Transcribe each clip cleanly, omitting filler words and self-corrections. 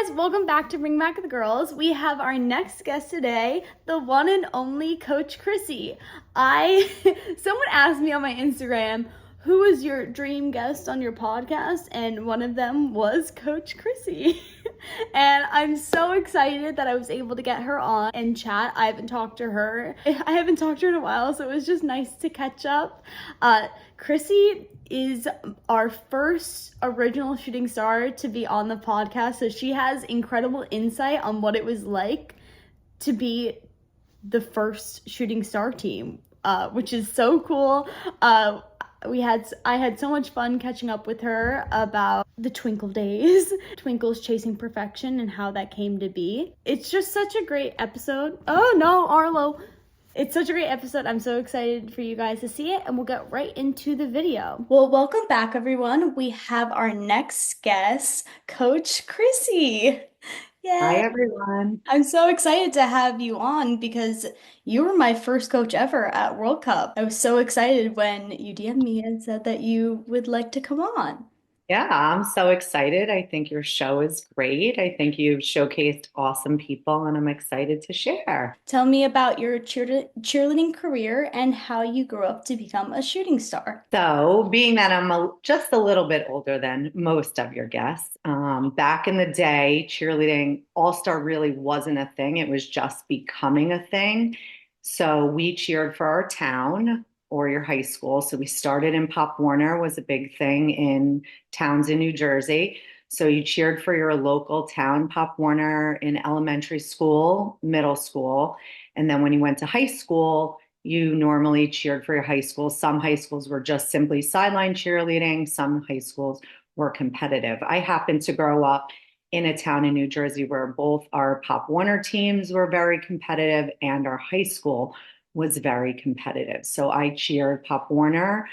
guys, welcome back to Bring Back the Girls. We have our next guest today, the one and only Coach Chrissy. Someone asked me on my Instagram, who is your dream guest on your podcast? And one of them was Coach Chrissy. And I'm so excited that I was able to get her on and chat. I haven't talked to her in a while, so it was just nice to catch up. Chrissy is our first original shooting star to be on the podcast, so she has incredible insight on what it was like to be the first shooting star team, which is so cool. I had so much fun catching up with her about the Twinkle days, Twinkles Chasing Perfection, and how that came to be. It's just such a great episode. Oh no, Arlo. It's such a great episode. I'm so excited for you guys to see it, and we'll get right into the video. Well, welcome back, everyone. We have our next guest, Coach Chrissy. Hi, Yay! everyone. I'm so excited to have you on because you were my first coach ever at World Cup. I was so excited when you DM'd me and said that you would like to come on. Yeah, I'm so excited. I think your show is great. I think you've showcased awesome people, and I'm excited to share. Tell me about your cheerleading career and how you grew up to become a shooting star. So, being that just a little bit older than most of your guests, back in the day, cheerleading All-Star really wasn't a thing. It was just becoming a thing. So, we cheered for our town or your high school. So, we started in Pop Warner, was a big thing in towns in New Jersey. So, you cheered for your local town, Pop Warner, in elementary school, middle school. And then when you went to high school, you normally cheered for your high school. Some high schools were just simply sideline cheerleading. Some high schools were competitive. I happened to grow up in a town in New Jersey where both our Pop Warner teams were very competitive and our high school was very competitive. So I cheered Pop Warner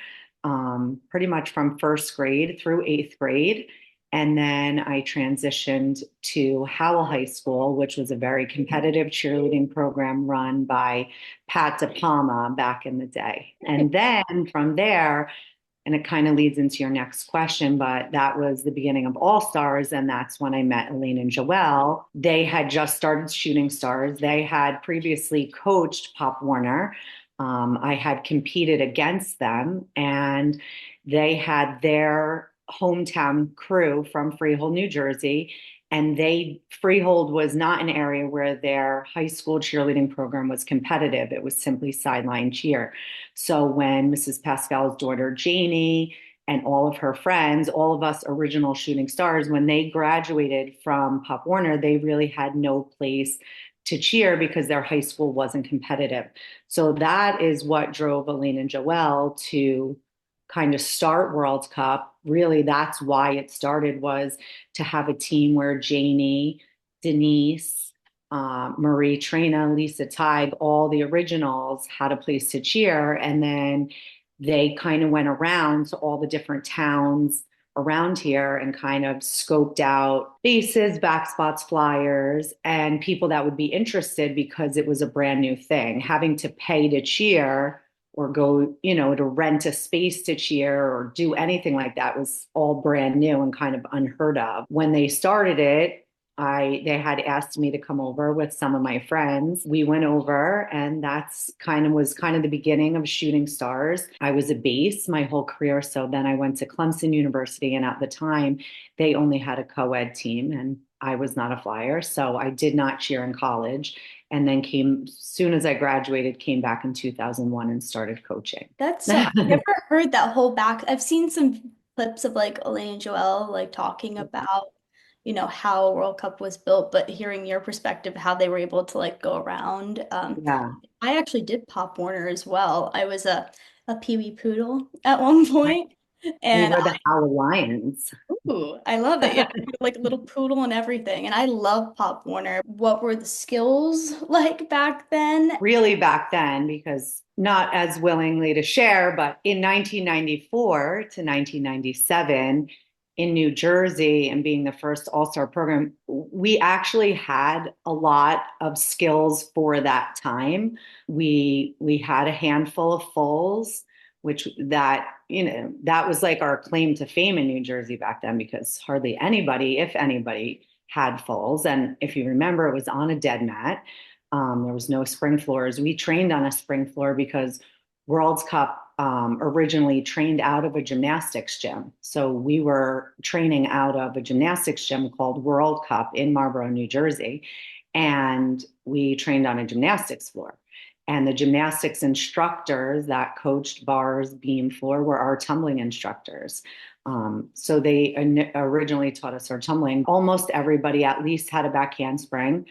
pretty much from first grade through eighth grade. And then I transitioned to Howell High School, which was a very competitive cheerleading program run by Pat DePalma back in the day. And then from there, and it kind of leads into your next question, but that was the beginning of All Stars. And that's when I met Elaine and Joelle. They had just started Shooting Stars. They had previously coached Pop Warner. I had competed against them, and they had their hometown crew from Freehold, New Jersey. And Freehold was not an area where their high school cheerleading program was competitive. It was simply sideline cheer. So when Mrs. Pascal's daughter, Janie, and all of her friends, all of us original shooting stars, when they graduated from Pop Warner, they really had no place to cheer because their high school wasn't competitive. So that is what drove Elaine and Joelle to kind of start World Cup. Really, that's why it started, was to have a team where Janie, Denise, Marie Trina, Lisa Tighe, all the originals had a place to cheer. And then they kind of went around to all the different towns around here and kind of scoped out bases, backspots, flyers, and people that would be interested because it was a brand new thing. Having to pay to cheer or go, to rent a space to cheer or do anything like that was all brand new and kind of unheard of. When they started it, they had asked me to come over with some of my friends. We went over, and was kind of the beginning of Shooting Stars. I was a base my whole career. So then I went to Clemson University, and at the time they only had a co-ed team, and I was not a flyer. So I did not cheer in college. And then soon as I graduated, came back in 2001 and started coaching. I've never heard that whole back. I've seen some clips of like Elaine and Joelle like talking about, how World Cup was built, but hearing your perspective, how they were able to like go around. Yeah. I actually did Pop Warner as well. I was a Pee-wee Poodle at one point, We and were the Howell Lions. ooh, I love it. Yeah, like a little poodle and everything. And I love Pop Warner. What were the skills like back then? Really back then, because not as willingly to share, but in 1994 to 1997 in New Jersey, and being the first All-Star program, we actually had a lot of skills for that time. We had a handful of fulls, which that was like our claim to fame in New Jersey back then, because hardly anybody, if anybody, had fulls. And if you remember, it was on a dead mat. There was no spring floors. We trained on a spring floor because World's Cup originally trained out of a gymnastics gym. So we were training out of a gymnastics gym called World Cup in Marlborough, New Jersey. And we trained on a gymnastics floor. And the gymnastics instructors that coached bars, beam floor were our tumbling instructors. So they originally taught us our tumbling. Almost everybody at least had a back handspring,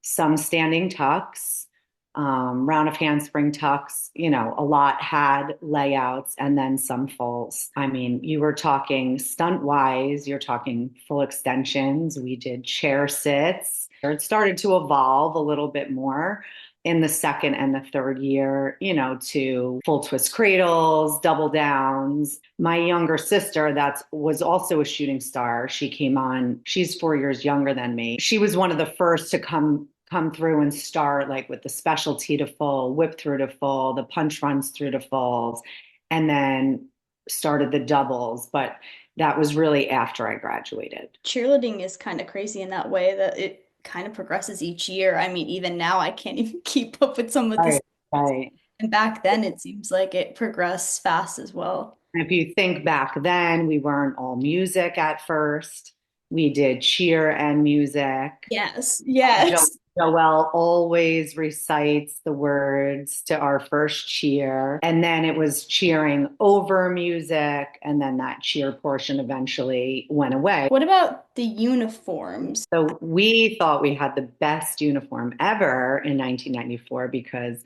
some standing tucks, round of handspring tucks, a lot had layouts and then some fulls. I mean, you were talking stunt wise, you're talking full extensions. We did chair sits. It started to evolve a little bit more in the second and the third year, to full twist cradles, double downs. My younger sister, that was also a shooting star, she came on, she's 4 years younger than me. She was one of the first to come through and start like with the specialty to full, whip through to full, the punch runs through to fulls, and then started the doubles. But that was really after I graduated. Cheerleading is kind of crazy in that way that it kind of progresses each year. I mean, even now I can't even keep up with some of this. Right, right. And back then it seems like it progressed fast as well. If you think back then, we weren't all music at first. We did cheer and music. Yes, Jo- yes. Joelle always recites the words to our first cheer. And then it was cheering over music. And then that cheer portion eventually went away. What about the uniforms? So we thought we had the best uniform ever in 1994 because,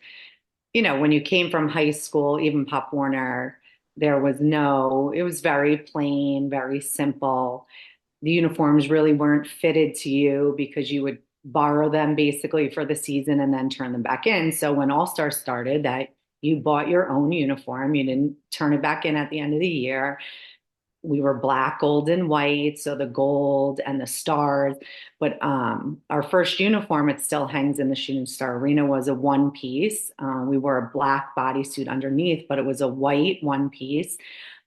when you came from high school, even Pop Warner, it was very plain, very simple. The uniforms really weren't fitted to you because you would borrow them basically for the season and then turn them back in. So when All-Star started, that you bought your own uniform, you didn't turn it back in at the end of the year. We were black, gold, and white, so the gold and the stars. But our first uniform, it still hangs in the Shooting Star Arena, was a one piece. We wore a black bodysuit underneath, but it was a white one piece.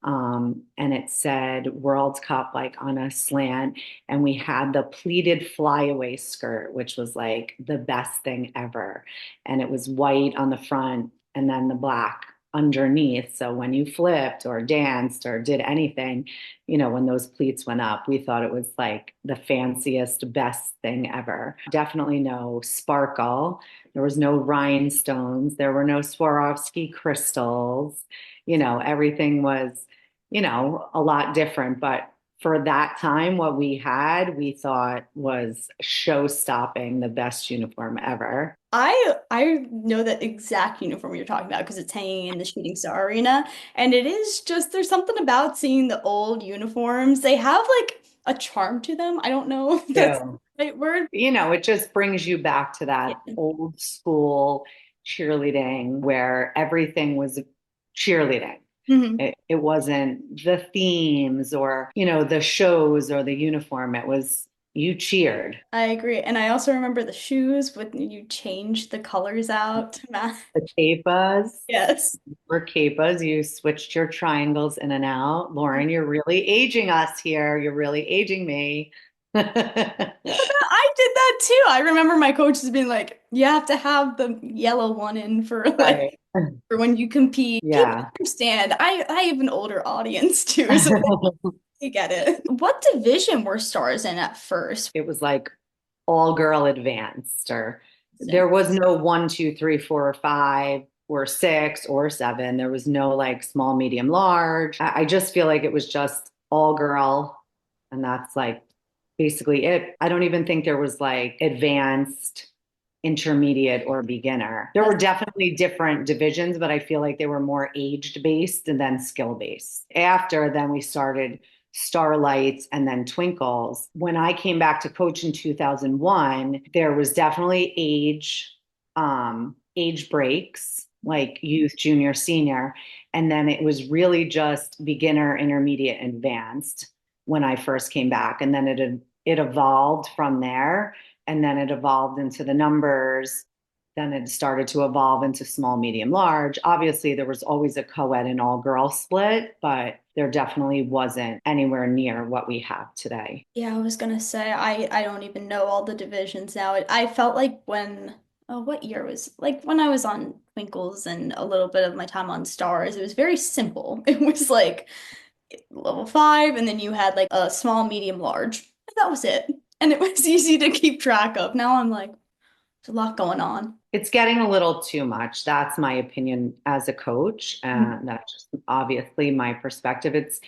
And it said World Cup like on a slant. And we had the pleated flyaway skirt, which was like the best thing ever. And it was white on the front and then the black underneath. So when you flipped or danced or did anything, when those pleats went up, we thought it was like the fanciest, best thing ever. Definitely no sparkle. There was no rhinestones. There were no Swarovski crystals. Everything was, a lot different. But for that time, what we had, we thought was show-stopping, the best uniform ever. I know that exact uniform you're talking about because it's hanging in the Shooting Star Arena, and it is just there's something about seeing the old uniforms. They have like a charm to them. I don't know if that's Yeah. the right word. It just brings you back to that Yeah. old school cheerleading where everything was cheerleading. Mhm. It wasn't the themes or, the shows or the uniform. It was you cheered. I agree. And I also remember the shoes when you changed the colors out to match. The capas Yes. were capas. You switched your triangles in and out. Lauren, you're really aging us here. You're really aging me. I did that too. I remember my coaches being like, you have to have the yellow one in for like Right. for when you compete. People Yeah. understand. I have an older audience too, so you get it. What division were stars in at first? It was like all girl advanced, or there was no one, two, three, four, or five, or six, or seven. There was no like small, medium, large. I just feel like it was just all girl. And that's like basically it. I don't even think there was like advanced, intermediate, or beginner. There were definitely different divisions, but I feel like they were more aged based and then skill based. After then we started Starlights and then Twinkles. When I came back to coach in 2001, there was definitely age breaks, like youth, junior, senior. And then it was really just beginner, intermediate, advanced when I first came back. And then it evolved from there. And then it evolved into the numbers. Then it started to evolve into small, medium, large. Obviously, there was always a co-ed and all girls split, but there definitely wasn't anywhere near what we have today. Yeah, I was gonna say I don't even know all the divisions now. I felt like when oh what year was like when I was on Twinkles and a little bit of my time on Stars, it was very simple. It was like level 5 and then you had like a small, medium, large. And that was it. And it was easy to keep track of. Now I'm like, there's a lot going on. It's getting a little too much. That's my opinion as a coach. And that's just obviously my perspective. It's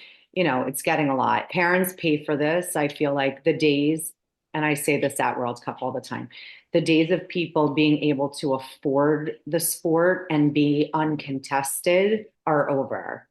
getting a lot. Parents pay for this. I feel like the days, and I say this at World Cup all the time, the days of people being able to afford the sport and be uncontested are over.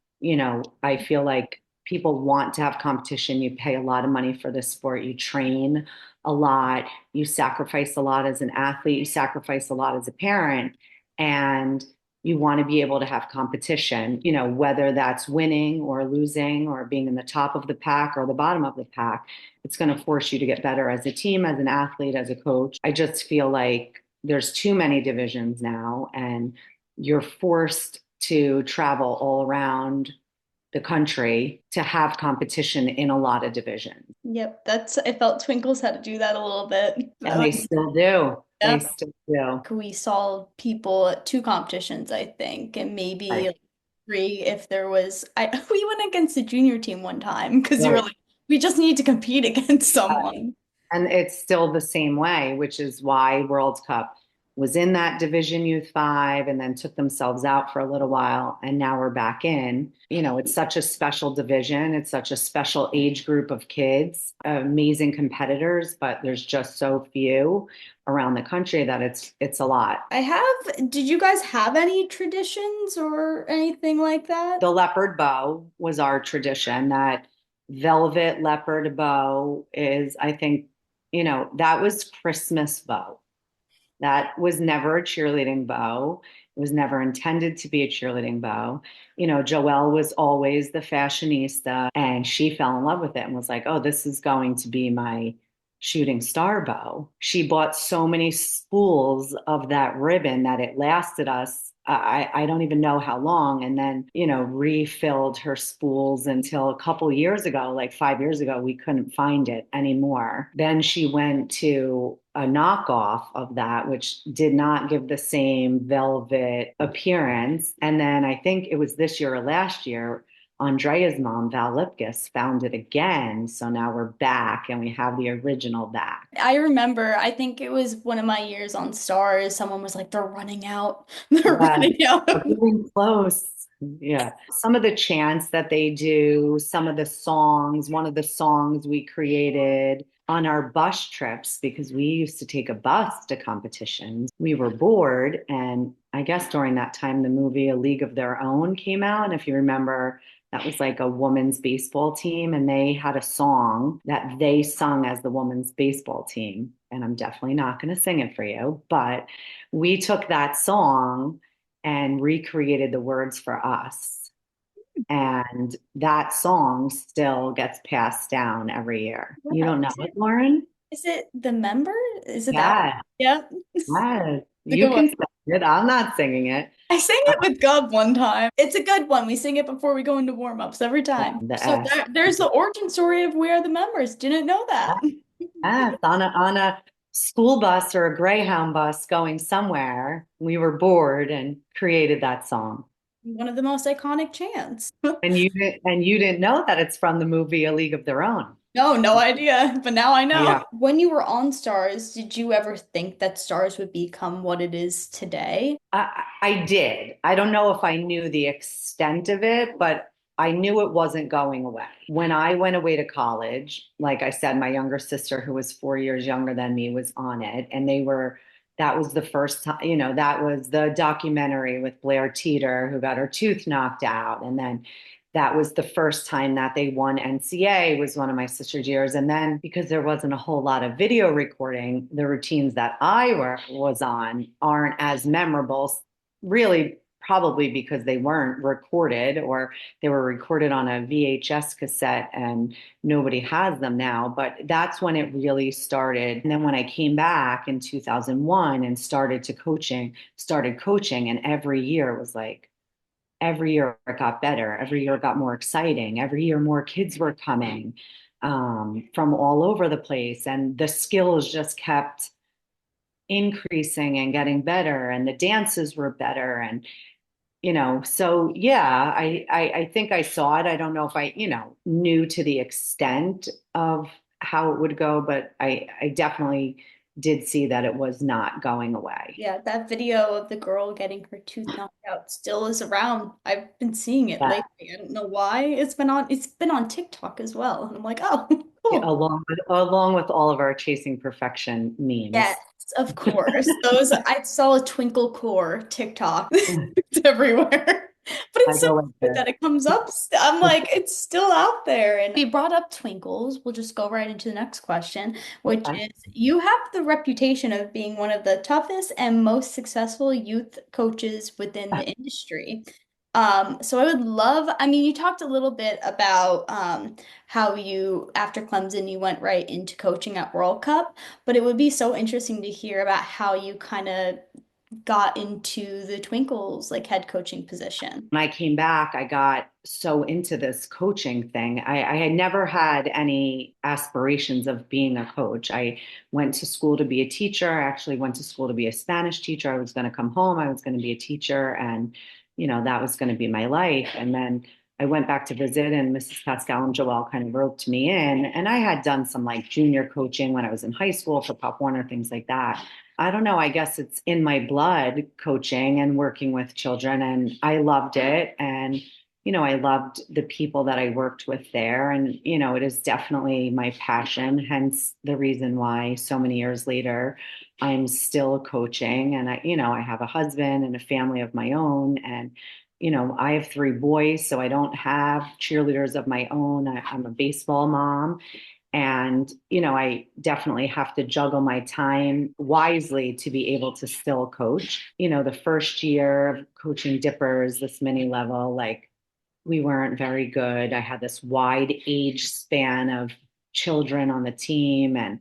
I feel like people want to have competition. You pay a lot of money for the sport, you train a lot, you sacrifice a lot as an athlete, you sacrifice a lot as a parent, and you want to be able to have competition, whether that's winning or losing or being in the top of the pack or the bottom of the pack. It's going to force you to get better as a team, as an athlete, as a coach. I just feel like there's too many divisions now, and you're forced to travel all around the country to have competition in a lot of divisions. Yep, I felt Twinkles had to do that a little bit. And they still do. They Yep. still do. We saw people at 2 competitions, I think, and maybe Right. like 3 if there was I we went against the junior team one time because you were Right. like, we just need to compete against someone. And it's still the same way, which is why World Cup was in that Division Youth 5 and then took themselves out for a little while. And now we're back in. It's such a special division. It's such a special age group of kids, amazing competitors, but there's just so few around the country that it's a lot. Did you guys have any traditions or anything like that? The leopard bow was our tradition. That velvet leopard bow is, I think, that was Christmas bow. That was never a cheerleading bow. It was never intended to be a cheerleading bow. Joelle was always the fashionista, and she fell in love with it and was like, oh, this is going to be my shooting star bow. She bought so many spools of that ribbon that it lasted us. I don't even know how long. And then, refilled her spools until a couple years ago, like 5 years ago, we couldn't find it anymore. Then she went to a knockoff of that, which did not give the same velvet appearance. And then I think it was this year or last year, Andrea's mom, Val Lipkis, found it again. So now we're back and we have the original back. I remember, I think it was one of my years on Stars, someone was like, they're running out. They're Yeah, running out. we're getting close. Yeah. Some of the chants that they do, some of the songs, one of the songs we created on our bus trips, because we used to take a bus to competitions. We were bored. And I guess during that time, the movie A League of Their Own came out. And if you remember, that was like a women's baseball team, and they had a song that they sung as the women's baseball team. And I'm definitely not going to sing it for you, but we took that song and recreated the words for us. And that song still gets passed down every year. You Yeah. don't know it, Lauren? Is it the member? Is it that one? Yeah, Yep. It's yes. a You good one. can sing it. I'm not singing it. I sang it with Gub one time. It's a good one. We sing it before we go into warm-ups every time. The So S. there's the origin story of We Are the Members. Didn't know that. Yes, on a school bus or a Greyhound bus going somewhere, we were bored and created that song. One of the most iconic chants. And you didn't know that it's from the movie A League of Their Own. No, no idea, but now I know. Yeah. When you were on Stars, did you ever think that Stars would become what it is today? I did. I don't know if I knew the extent of it, but I knew it wasn't going away. When I went away to college, like I said, my younger sister, who was 4 years younger than me, was on it. And that was the first time, that was the documentary with Blair Teeter, who got her tooth knocked out. And then that was the first time that they won NCA, was one of my sister's years. And then because there wasn't a whole lot of video recording, the routines that I was on aren't as memorable, really probably because they weren't recorded, or they were recorded on a VHS cassette and nobody has them now. But that's when it really started. And then when I came back in 2001 and started coaching, and every year it was like, every year it got better. Every year it got more exciting. Every year more kids were coming from all over the place. And the skills just kept increasing and getting better. And the dances were better. And, so yeah, I think I saw it. I don't know if I, knew to the extent of how it would go, but I definitely did see that it was not going away. Yeah, that video of the girl getting her tooth knocked out still is around. I've been seeing it Yeah. lately. I don't know why. It's been on TikTok as well. And I'm like, oh, Yeah, cool. along with all of our chasing perfection memes. Yes, of course. Those I saw a Twinkle Core TikTok. It's everywhere. But I it's so go with good it. that it comes up. I'm like, it's still out there. And we brought up Twinkles. We'll just go right into the next question, which Okay. is you have the reputation of being one of the toughest and most successful youth coaches within the industry. So I would love, I mean, you talked a little bit about how you, after Clemson, you went right into coaching at World Cup, but it would be so interesting to hear about how you kind of got into the Twinkles like head coaching position. When I came back, I got so into this coaching thing. I had never had any aspirations of being a coach. I went to school to be a teacher. I actually went to school to be a Spanish teacher. I was going to come home. I was going to be a teacher, and that was going to be my life. And then I went back to visit, and Mrs. Pascal and Joelle kind of roped me in. And I had done some like junior coaching when I was in high school for Pop Warner, things like that. I don't know. I guess it's in my blood, coaching and working with children. And I loved it. And, I loved the people that I worked with there. And, it is definitely my passion, hence the reason why so many years later, I'm still coaching. And I have a husband and a family of my own. And, I have three boys, so I don't have cheerleaders of my own. I'm a baseball mom. And, I definitely have to juggle my time wisely to be able to still coach. The first year of coaching Dippers, this mini level, like we weren't very good. I had this wide age span of children on the team. And,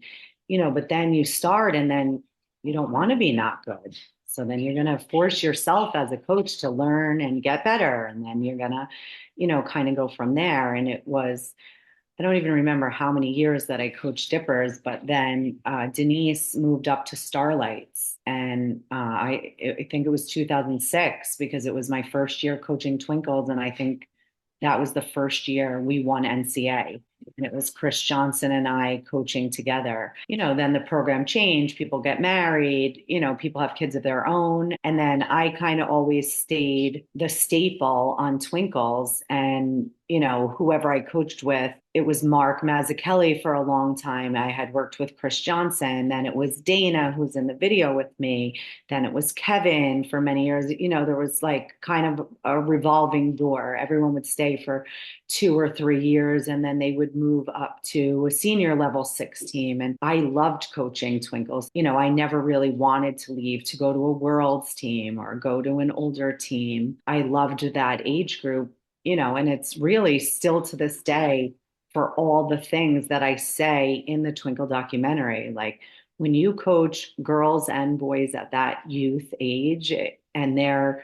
but then you start and then you don't want to be not good. So then you're going to force yourself as a coach to learn and get better. And then you're going to, kind of go from there. And it was, I don't even remember how many years that I coached Dippers, but then Denise moved up to Starlights. And I think it was 2006 because it was my first year coaching Twinkles. And I think that was the first year we won NCA. And it was Chris Johnson and I coaching together. Then the program changed, people get married, people have kids of their own. And then I kind of always stayed the staple on Twinkles. And, whoever I coached with, it was Mark Mazzucchelli for a long time. I had worked with Chris Johnson. Then it was Dana, who's in the video with me. Then it was Kevin for many years. There was like kind of a revolving door. Everyone would stay for 2 or 3 years, and then they would move up to a senior level 6 team. And I loved coaching Twinkles. I never really wanted to leave to go to a world's team or go to an older team. I loved that age group, and it's really still to this day for all the things that I say in the Twinkle documentary. Like when you coach girls and boys at that youth age, and they're,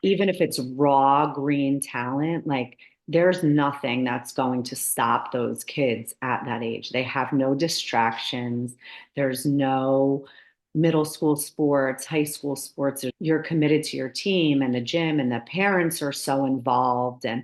even if it's raw green talent, like there's nothing that's going to stop those kids at that age. They have no distractions. There's no middle school sports, high school sports. You're committed to your team and the gym, and the parents are so involved. And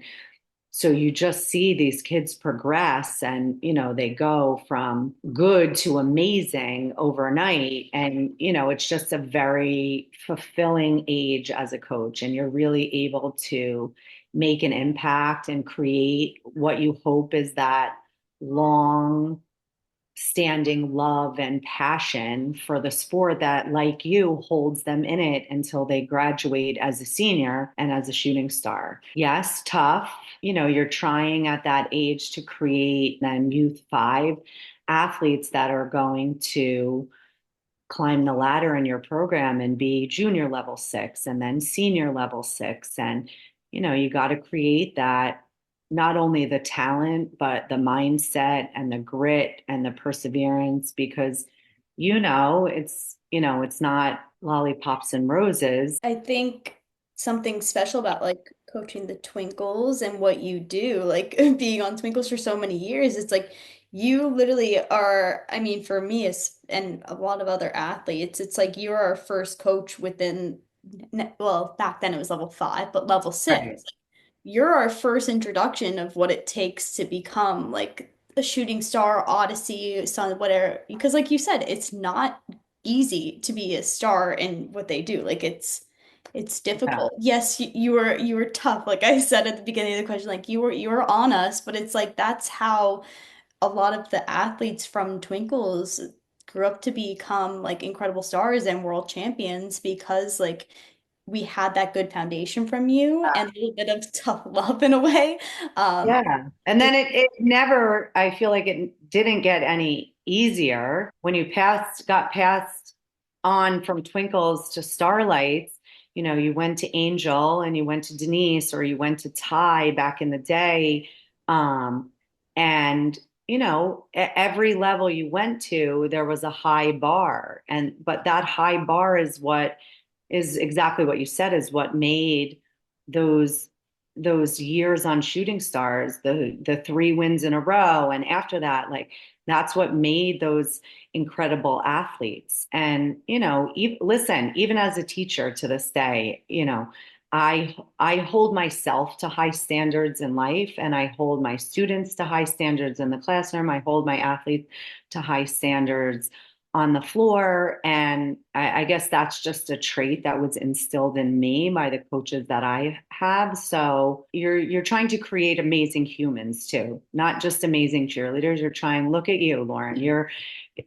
so you just see these kids progress, and, they go from good to amazing overnight. And, it's just a very fulfilling age as a coach. And you're really able to make an impact and create what you hope is that long standing love and passion for the sport that, like you, holds them in it until they graduate as a senior and as a shooting star. Yes, tough. You're trying at that age to create then youth 5 athletes that are going to climb the ladder in your program and be junior level 6 and then senior level 6. And, you got to create that, not only the talent, but the mindset and the grit and the perseverance, because, it's not lollipops and roses. I think something special about like coaching the Twinkles and what you do, like being on Twinkles for so many years, it's like you literally are, I mean, for me and a lot of other athletes, it's like you're our first coach within, well, back then it was level 5, but level Right. 6. You're our first introduction of what it takes to become like a shooting star, Odyssey, son, whatever. Because like you said, it's not easy to be a star in what they do. Like it's Yeah. difficult. Yes, you were tough. Like I said at the beginning of the question, like you were on us, but it's like that's how a lot of the athletes from Twinkles grew up to become like incredible stars and world champions because like we had that good foundation from you and a little bit of tough love in a way. Um, Yeah. And then it never, I feel like it didn't get any easier when you got passed on from Twinkles to Starlights. You went to Angel and you went to Denise, or you went to Ty back in the day. Um, and, every level you went to, there was a high bar. But that high bar is exactly what you said, is what made those years on Shooting Stars, the 3 wins in a row, and after that, like, that's what made those incredible athletes. And listen, even as a teacher to this day, I hold myself to high standards in life, and I hold my students to high standards in the classroom. I hold my athletes to high standards on the floor. And I guess that's just a trait that was instilled in me by the coaches that I have. So you're trying to create amazing humans too, not just amazing cheerleaders. You're trying, look at you, Lauren. You're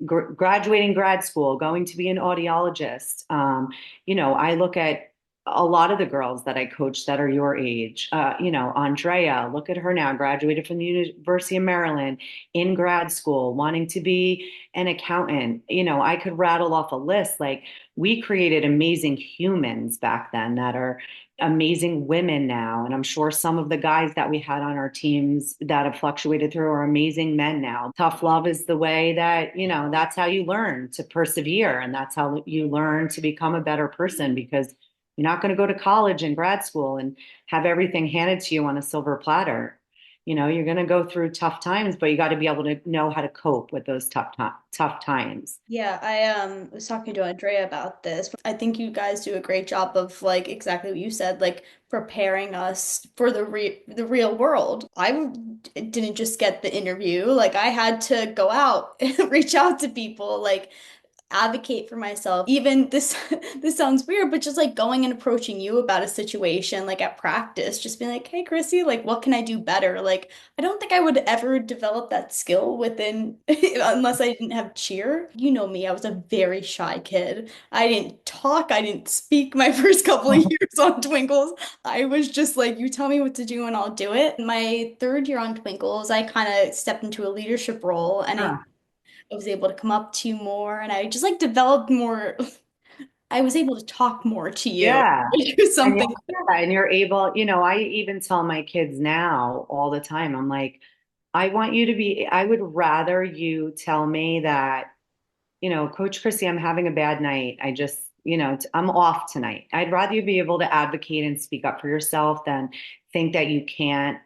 graduating grad school, going to be an audiologist. I look at a lot of the girls that I coach that are your age. Andrea, look at her now, graduated from the University of Maryland, in grad school, wanting to be an accountant. I could rattle off a list. Like, we created amazing humans back then that are amazing women now. And I'm sure some of the guys that we had on our teams that have fluctuated through are amazing men now. Tough love is the way that, that's how you learn to persevere. And that's how you learn to become a better person, because you're not going to go to college and grad school and have everything handed to you on a silver platter. You're going to go through tough times, but you got to be able to know how to cope with those tough times. Yeah, I was talking to Andrea about this. I think you guys do a great job of like exactly what you said, like preparing us for the real world. Didn't just get the interview, like I had to go out and reach out to people, like advocate for myself. Even this this sounds weird, but just like going and approaching you about a situation like at practice, just being like, "Hey Chrissy, like what can I do better?" Like I don't think I would ever develop that skill within unless I didn't have cheer. You know me, I was a very shy kid. I didn't talk, I didn't speak my first couple of years on Twinkles. I was just like, you tell me what to do and I'll do it. My third year on Twinkles, I kind of stepped into a leadership role and I was able to come up to you more and I just like developed more. I was able to talk more to you. Yeah. It was And something. you're able, I even tell my kids now all the time, I'm like, I would rather you tell me that, Coach Chrissy, I'm having a bad night. I just, I'm off tonight. I'd rather you be able to advocate and speak up for yourself than think that you can't,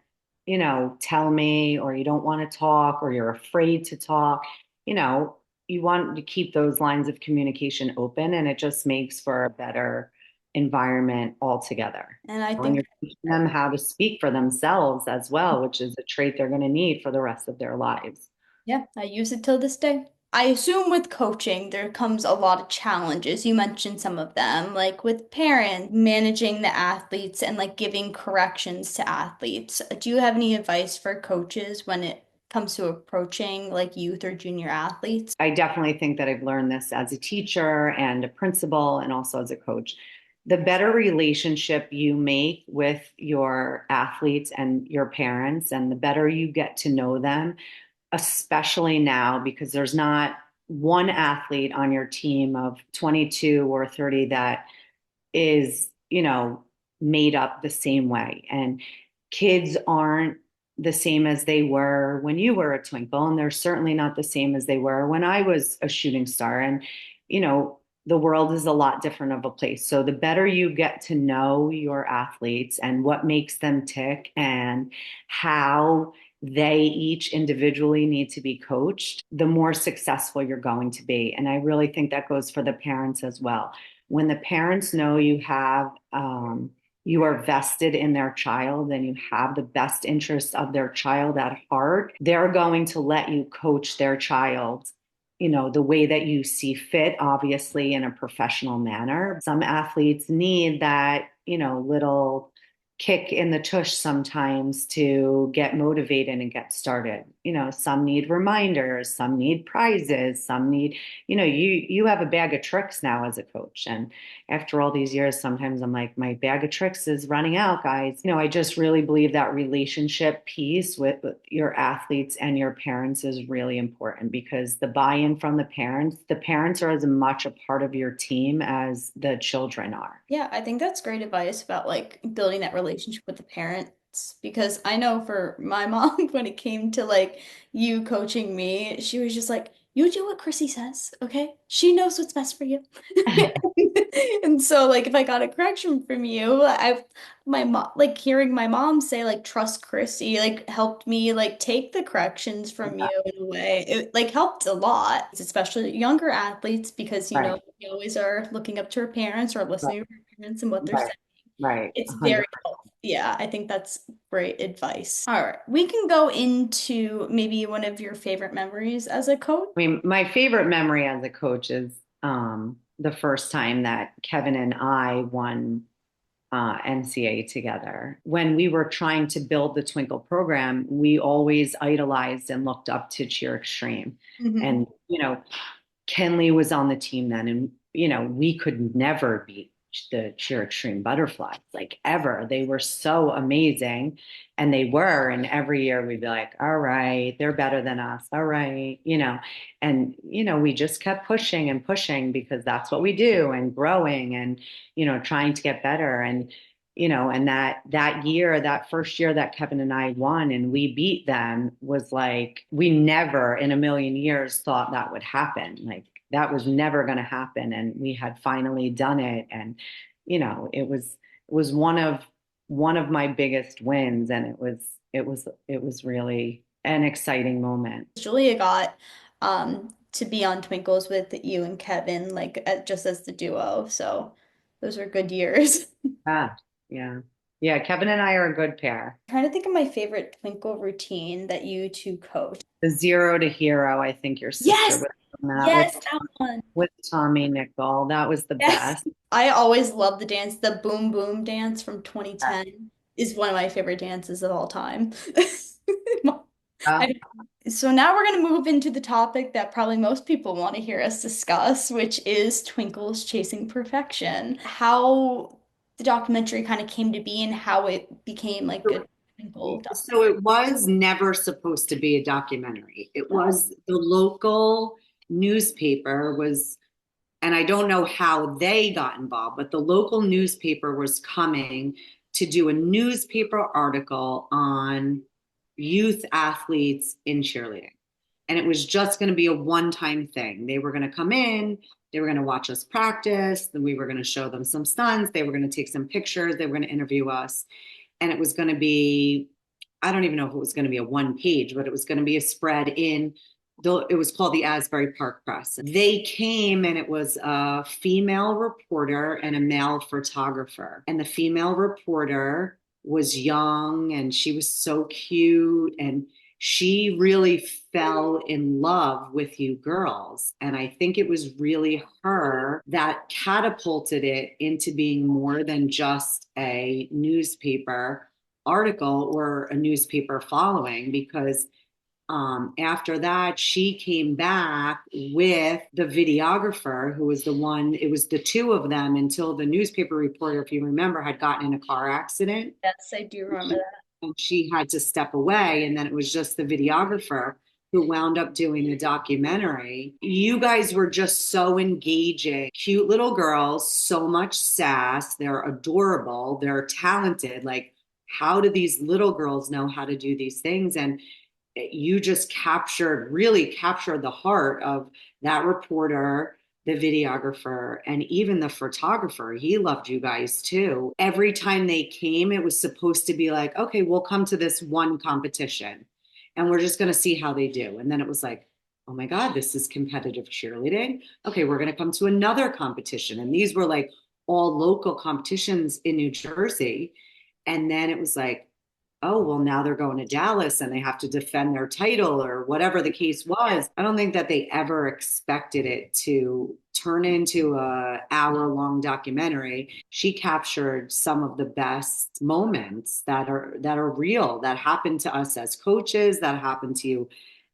tell me, or you don't want to talk, or you're afraid to talk. You know, you want to keep those lines of communication open, and it just makes for a better environment altogether. And I When think, you're teaching them how to speak for themselves as well, which is a trait they're going to need for the rest of their lives. yeah, I use it till this day. I assume with coaching, there comes a lot of challenges. You mentioned some of them, like with parents, managing the athletes and like giving corrections to athletes. Do you have any advice for coaches when it comes to approaching like youth or junior athletes? I definitely think that I've learned this as a teacher and a principal and also as a coach. The better relationship you make with your athletes and your parents, and the better you get to know them, especially now, because there's not one athlete on your team of 22 or 30 that is, made up the same way. And kids aren't the same as they were when you were a twinkle, and they're certainly not the same as they were when I was a shooting star. And, the world is a lot different of a place. So the better you get to know your athletes and what makes them tick and how they each individually need to be coached, the more successful you're going to be. And I really think that goes for the parents as well. When the parents know you are vested in their child and you have the best interests of their child at heart, they're going to let you coach their child, the way that you see fit, obviously in a professional manner. Some athletes need that, little kick in the tush sometimes to get motivated and get started. Some need reminders, some need prizes, some need, you have a bag of tricks now as a coach. And after all these years, sometimes I'm like, my bag of tricks is running out, guys. I just really believe that relationship piece with your athletes and your parents is really important, because the buy-in from the parents are as much a part of your team as the children are. Yeah, I think that's great advice about like building that relationship with the parents because I know for my mom, when it came to like you coaching me, she was just like, you do what Chrissy says, okay? She knows what's best for you. And so like if I got a correction from you, my mom like hearing my mom say like trust Chrissy like helped me like take the corrections from you in a way. It like helped a lot, especially younger athletes because Right, we always are looking up to our parents or right, listening to our parents and what they're right, saying. right. It's very 100%. helpful. Yeah, I think that's great advice. All right, we can go into maybe one of your favorite memories as a coach. I mean, my favorite memory as a coach is the first time that Kevin and I won NCAA together. When we were trying to build the Twinkle program, we always idolized and looked up to Cheer Extreme. Hmm. And, Kenley was on the team then, and, we could never beat the Cheer Extreme Butterflies, like ever. They were so amazing, and they were. And every year we'd be like, all right, they're better than us. All right, and, we just kept pushing and pushing because that's what we do, and growing and, trying to get better. And, and that year, that first year that Kevin and I won and we beat them was like, we never in a million years thought that would happen. Like that was never going to happen. And we had finally done it. And, it was one of my biggest wins. And it was really an exciting moment. Julia got to be on Twinkles with you and Kevin, like just as the duo. So those were good years. Ah, yeah. Yeah. Kevin and I are a good pair. Trying to think of my favorite Twinkle routine that you two coach. The zero to hero, I think your sister Yes, was on that yes, that one. with Tommy Nickel. That was the Yes. best. I always love the dance. The Boom Boom dance from 2010 is one of my favorite dances of all time. Uh, I- so now we're going to move into the topic that probably most people want to hear us discuss, which is Twinkles Chasing Perfection. How the documentary kind of came to be and how it became like a Twinkle so documentary. it was never supposed to be a documentary. It was the local newspaper was, and I don't know how they got involved, but the local newspaper was coming to do a newspaper article on youth athletes in cheerleading. And it was just going to be a one-time thing. They were going to come in, they were going to watch us practice, then we were going to show them some stunts, they were going to take some pictures, they were going to interview us. And it was going to be, I don't even know if it was going to be a one page, but it was going to be a spread it was called the Asbury Park Press. They came and it was a female reporter and a male photographer. And the female reporter was young and she was so cute and she really fell in love with you girls. And I think it was really her that catapulted it into being more than just a newspaper article or a newspaper following, because after that, she came back with the videographer who was the one, it was the two of them until the newspaper reporter, if you remember, had gotten in a car accident. Yes, I do remember that. And she had to step away. And then it was just the videographer. who wound up doing the documentary. You guys were just so engaging. Cute little girls, so much sass. They're adorable. They're talented. Like, how do these little girls know how to do these things? And you just really captured the heart of that reporter, the videographer, and even the photographer. He loved you guys too. Every time they came, it was supposed to be like, okay, we'll come to this one competition and we're just going to see how they do. And then it was like, oh my God, this is competitive cheerleading. Okay, we're going to come to another competition. And these were like all local competitions in New Jersey. And then it was like, oh, well, now they're going to Dallas and they have to defend their title or whatever the case was. I don't think that they ever expected it to turn into a hour-long documentary. She captured some of the best moments that are real, that happened to us as coaches, that happened to you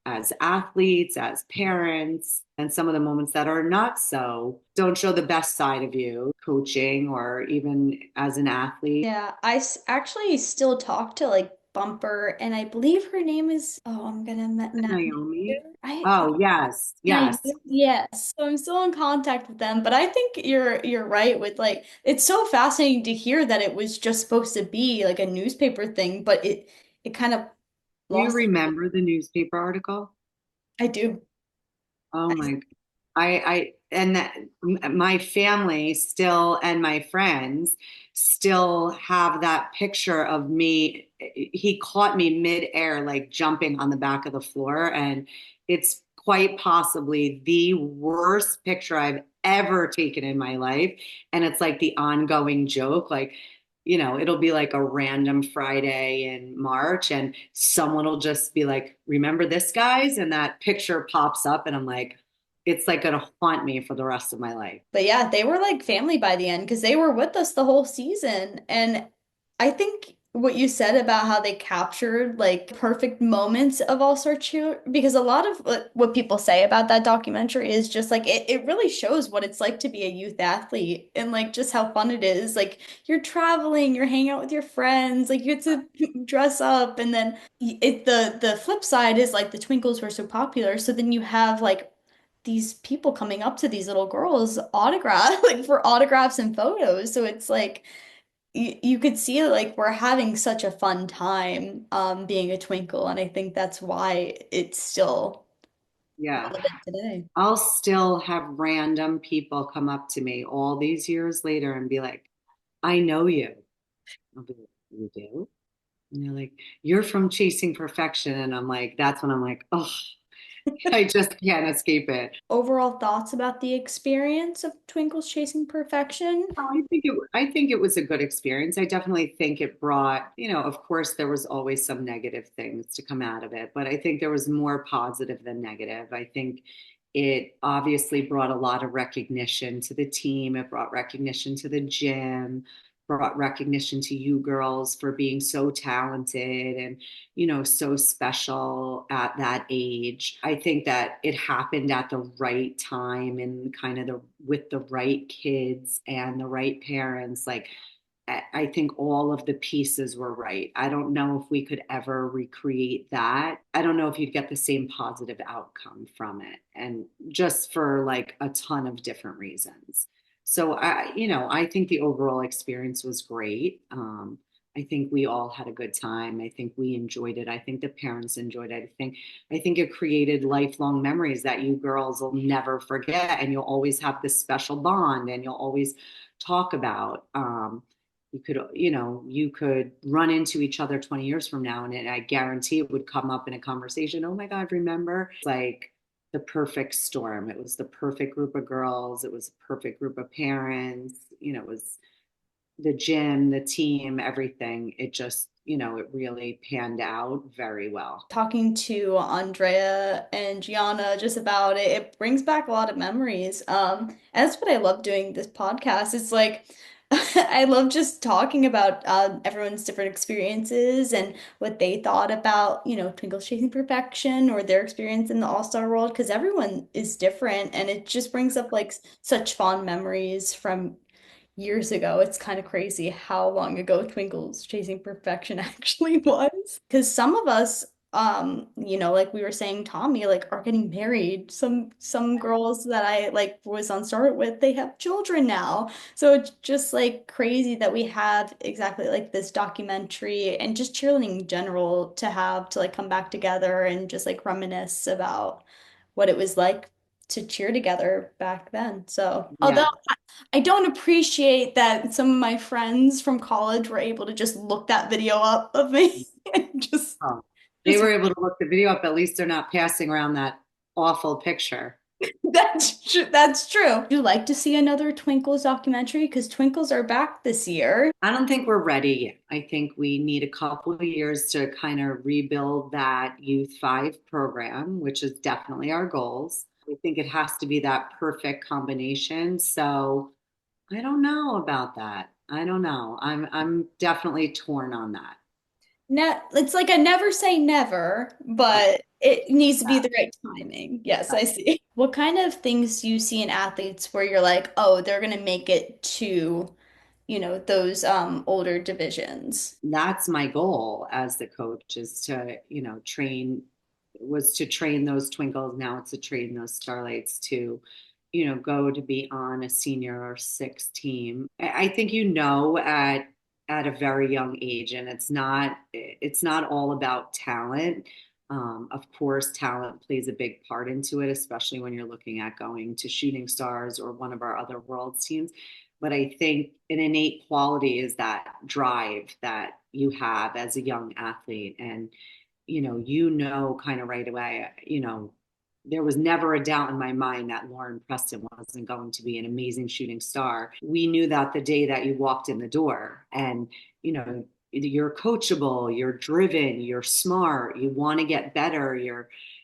as athletes, as parents, and some of the moments that are not so, don't show the best side of you, coaching or even as an athlete. Yeah, actually still talk to like Bumper, and I believe her name is, oh, I'm gonna not, Naomi. I Oh, yes, I yes. yes. So I'm still in contact with them, but I think you're right with like it's so fascinating to hear that it was just supposed to be like a newspaper thing, but it kind of Do you lost. remember the newspaper article? I do. Oh my, and that my family still and my friends still have that picture of me. He caught me midair, like jumping on the back of the floor, and it's quite possibly the worst picture I've ever taken in my life. And it's like the ongoing joke, like, it'll be like a random Friday in March, and someone will just be like, remember this, guys? And that picture pops up, and I'm like, it's like gonna haunt me for the rest of my life. But yeah, they were like family by the end because they were with us the whole season. And I think what you said about how they captured like perfect moments of All-Star Cheer, because a lot of what people say about that documentary is just like it really shows what it's like to be a youth athlete and like just how fun it is. Like you're traveling, you're hanging out with your friends, like you get to dress up, and then the flip side is like the Twinkles were so popular. So then you have like these people coming up to these little girls autograph like for autographs and photos. So it's like you could see like we're having such a fun time being a twinkle, and I think that's why it's still Yeah. relevant today. I'll still have random people come up to me all these years later and be like, I know you. I'll be like, you do? And they're like, you're from Chasing Perfection. And I'm like, that's when I'm like, oh, I just can't escape it. Overall thoughts about the experience of Twinkles Chasing Perfection? I think it was a good experience. I definitely think it brought, of course there was always some negative things to come out of it, but I think there was more positive than negative. I think it obviously brought a lot of recognition to the team. It brought recognition to the gym, brought recognition to you girls for being so talented and, so special at that age. I think that it happened at the right time and kind of with the right kids and the right parents. Like, I think all of the pieces were right. I don't know if we could ever recreate that. I don't know if you'd get the same positive outcome from it. And just for like a ton of different reasons. So I think the overall experience was great. I think we all had a good time. I think we enjoyed it. I think the parents enjoyed it. I think it created lifelong memories that you girls will never forget, and you'll always have this special bond, and you'll always talk about. You could run into each other 20 years from now, and I guarantee it would come up in a conversation. Oh my God, remember? It's like the perfect storm. It was the perfect group of girls. It was a perfect group of parents. It was the gym, the team, everything. It just, it really panned out very well. Talking to Andrea and Gianna just about it, it brings back a lot of memories. And that's what I love doing this podcast. It's like I love just talking about everyone's different experiences and what they thought about, Twinkles Chasing Perfection or their experience in the All-Star world, because everyone is different, and it just brings up like such fond memories from years ago. It's kind of crazy how long ago Twinkles Chasing Perfection actually was. Because some of us like we were saying, Tommy, like are getting married. Some girls that I like was on start with, they have children now. So it's just like crazy that we have exactly like this documentary and just cheerleading in general to have to like come back together and just like reminisce about what it was like to cheer together back then. So, although Yeah. I don't appreciate that some of my friends from college were able to just look that video up of me and Oh, they just were able to look the video up. At least they're not passing around that awful picture. that's true. That's true. Would you like to see another Twinkles documentary? Because Twinkles are back this year. I don't think we're ready yet. I think we need a couple of years to kind of rebuild that Youth 5 program, which is definitely our goals. I think it has to be that perfect combination. So I don't know about that. I don't know. I'm definitely torn on that. It's like I never say never, but it needs to be the right timing. Yes, I see. What kind of things do you see in athletes where you're like, oh, they're gonna make it to, those older divisions? That's my goal as the coach is to, train those twinkles. Now it's to train those starlights to, go to be on a senior or six team. I think at a very young age, and it's not all about talent. Of course, talent plays a big part into it, especially when you're looking at going to Shooting Stars or one of our other world's teams. But I think an innate quality is that drive that you have as a young athlete. And, kind of right away, there was never a doubt in my mind that Lauren Preston wasn't going to be an amazing shooting star. We knew that the day that you walked in the door, and, you're coachable, you're driven, you're smart, you want to get better,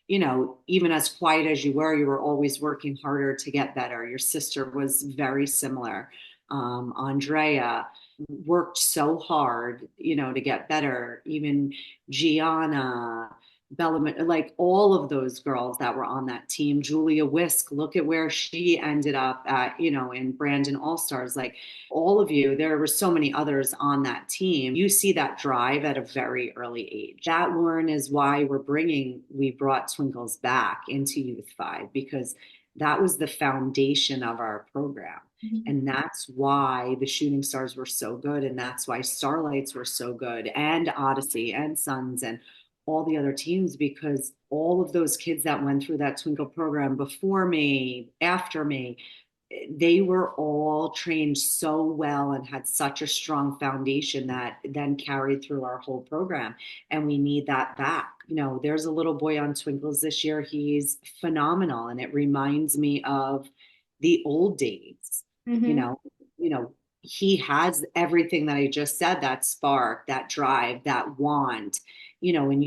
even as quiet as you were always working harder to get better. Your sister was very similar. Andrea worked so hard, to get better. Even Gianna, Bellamy, like all of those girls that were on that team. Julia Whisk, look at where she ended up at, in Brandon All-Stars. Like all of you, there were so many others on that team. You see that drive at a very early age. That, Lauren, is why we brought Twinkles back into Youth 5, because that was the foundation of our program. Mhm. And that's why the Shooting Stars were so good. And that's why Starlights were so good, and Odyssey and Suns and all the other teams, because all of those kids that went through that Twinkle program before me, after me, they were all trained so well and had such a strong foundation that then carried through our whole program. And we need that back. There's a little boy on Twinkles this year. He's phenomenal. And it reminds me of the old days. You Mhm. know, he has everything that I just said, that spark, that drive, that want, and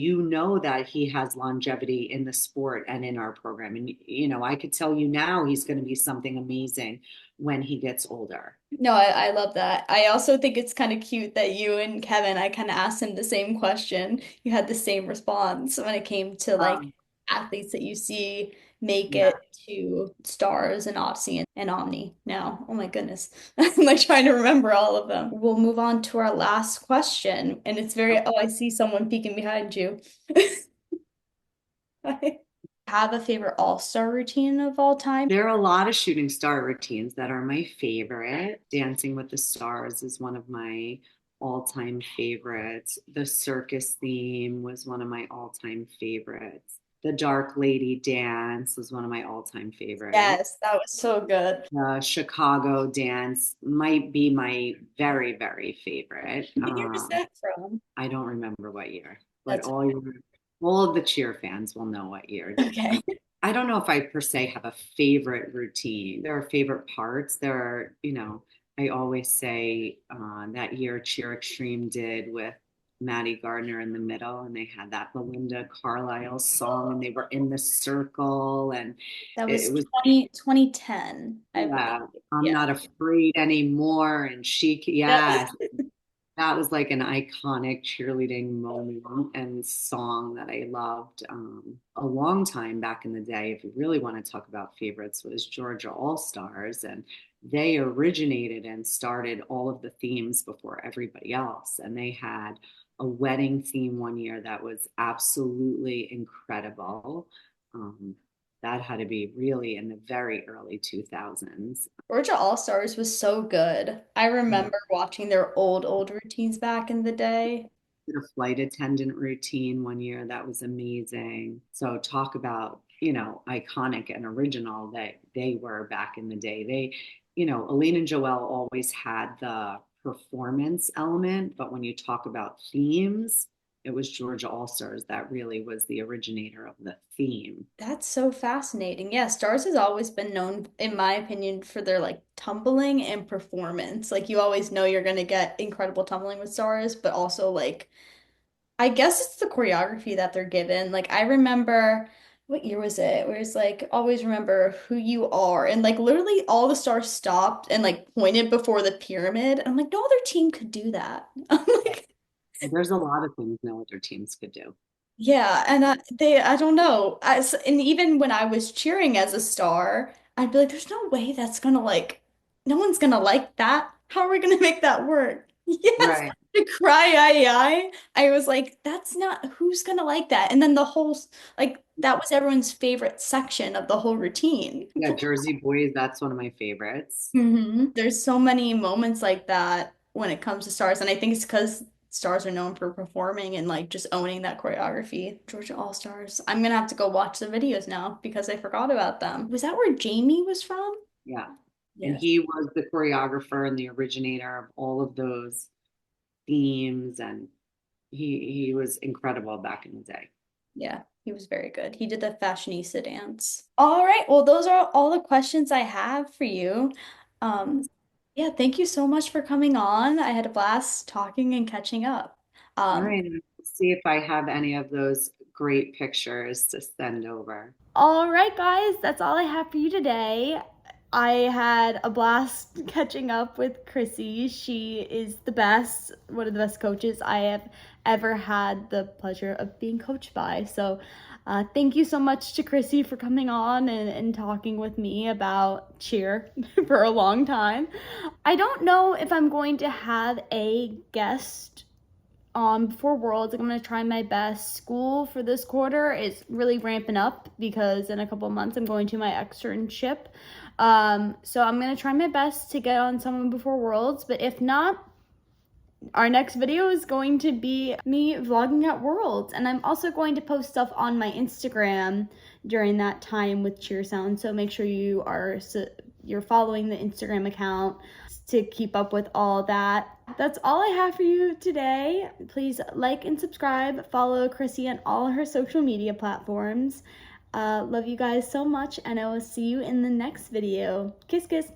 that he has longevity in the sport and in our program. And, I could tell you now he's going to be something amazing when he gets older. No, I love that. I also think it's kind of cute that you and Kevin, I kind of asked him the same question. You had the same response when it came to like Um, athletes that you see make yeah. it to Stars and Odyssey and Omni now. Oh my goodness. I'm like trying to remember all of them. We'll move on to our last question. And it's very, oh, I see someone peeking behind you. Have a favorite all-star routine of all time? There are a lot of shooting star routines that are my favorite. Dancing with the Stars is one of my all-time favorites. The circus theme was one of my all-time favorites. The Dark Lady dance was one of my all-time favorites. Yes, that was so good. The Chicago dance might be my very, very favorite. What year was that from? I don't remember what year, but That's all of the cheer fans will know what year it is. okay. I don't know if I per se have a favorite routine. There are favorite parts. I always say that year Cheer Extreme did with Maddie Gardner in the middle, and they had that Belinda Carlisle song, and they were in the circle, and That was it was 2010, I believe. I'm Yeah. not afraid anymore. And That- yes, that was like an iconic cheerleading moment and song that I loved a long time back in the day. If you really want to talk about favorites, was Georgia All Stars, and they originated and started all of the themes before everybody else. And they had a wedding theme one year that was absolutely incredible. That had to be really in the very early 2000s. Georgia Allstars was so good. I remember watching their old routines back in the day. Did a flight attendant routine one year that was amazing. So talk about, iconic and original that they were back in the day. Aline and Joelle always had the performance element, but when you talk about themes, it was Georgia All Stars that really was the originator of the theme. That's so fascinating. Yeah, Stars has always been known, in my opinion, for their like tumbling and performance. Like you always know you're gonna get incredible tumbling with Stars, but also like I guess it's the choreography that they're given. Like I remember what year was it? Where it's like always remember who you are. And like literally all the stars stopped and like pointed before the pyramid. And I'm like, no other team could do that. I'm like, There's a lot of things no other teams could do. yeah, and I don't know. And even when I was cheering as a star, I'd be like, there's no way that's gonna like, no one's gonna like that. How are we gonna make that work? Yes, Right. to cry I was like, that's not, who's gonna like that? And then the whole, like, that was everyone's favorite section of the whole routine. Yeah, Jersey Boys, that's one of my favorites. There's so many moments like that when it comes to stars, and I think it's because stars are known for performing and like just owning that choreography. Georgia All Stars. I'm gonna have to go watch the videos now because I forgot about them. Was that where Jamie was from? Yeah. And Yes. he was the choreographer and the originator of all of those themes, and he was incredible back in the day. Yeah, he was very good. He did the fashionista dance. All right, well, those are all the questions I have for you. Um, yeah, thank you so much for coming on. I had a blast talking and catching up. All Um, right, let's see if I have any of those great pictures to send over. All right, guys, that's all I have for you today. I had a blast catching up with Chrissy. She is the best, one of the best coaches I have ever had the pleasure of being coached by. So, thank you so much to Chrissy for coming on and talking with me about cheer for a long time. I don't know if I'm going to have a guest before Worlds. I'm gonna try my best. School for this quarter is really ramping up because in a couple of months I'm going to my externship. So I'm gonna try my best to get on someone before Worlds, but if not, our next video is going to be me vlogging at Worlds, and I'm also going to post stuff on my Instagram during that time with Cheer Sound. So make sure you're following the Instagram account to keep up with all that. That's all I have for you today. Please like and subscribe. Follow Chrissy on all her social media platforms. Love you guys so much, and I will see you in the next video. Kiss, kiss.